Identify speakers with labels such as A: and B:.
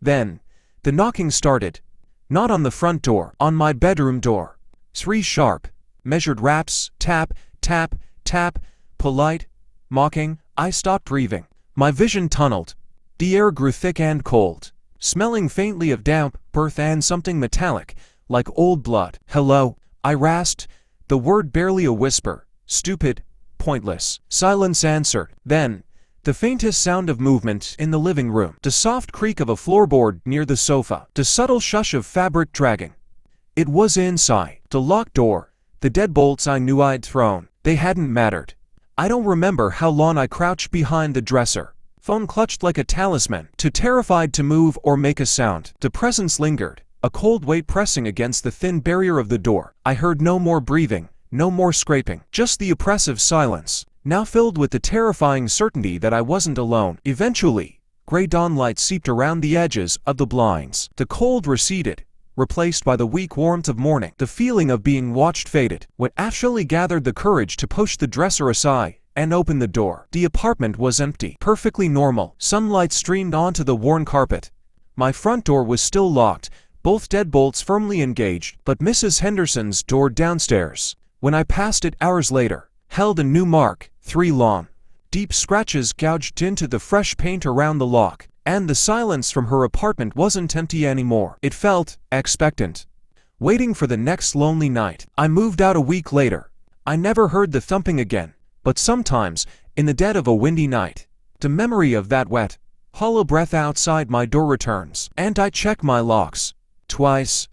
A: Then, the knocking started. Not on the front door, on my bedroom door. 3 sharp, measured raps, tap, tap, tap, polite, mocking. I stopped breathing. My vision tunneled. The air grew thick and cold, smelling faintly of damp, earth and something metallic, like old blood. "Hello," I rasped, the word barely a whisper. Stupid, pointless. Silence answered. Then, the faintest sound of movement in the living room. The soft creak of a floorboard near the sofa. The subtle shush of fabric dragging. It was inside. The locked door. The deadbolts I knew I'd thrown. They hadn't mattered. I don't remember how long I crouched behind the dresser. Phone clutched like a talisman, too terrified to move or make a sound. The presence lingered, a cold weight pressing against the thin barrier of the door. I heard no more breathing, no more scraping, just the oppressive silence, now filled with the terrifying certainty that I wasn't alone. Eventually, gray dawnlight seeped around the edges of the blinds. The cold receded, replaced by the weak warmth of morning. The feeling of being watched faded. When I actually gathered the courage to push the dresser aside and open the door, the apartment was empty, perfectly normal. Sunlight streamed onto the worn carpet. My front door was still locked, both deadbolts firmly engaged, but Mrs. Henderson's door downstairs, when I passed it hours later, held a new mark. 3 long, deep scratches gouged into the fresh paint around the lock. And the silence from her apartment wasn't empty anymore. It felt expectant, waiting for the next lonely night. I moved out a week later. I never heard the thumping again, but sometimes, in the dead of a windy night, the memory of that wet, hollow breath outside my door returns, and I check my locks. Twice,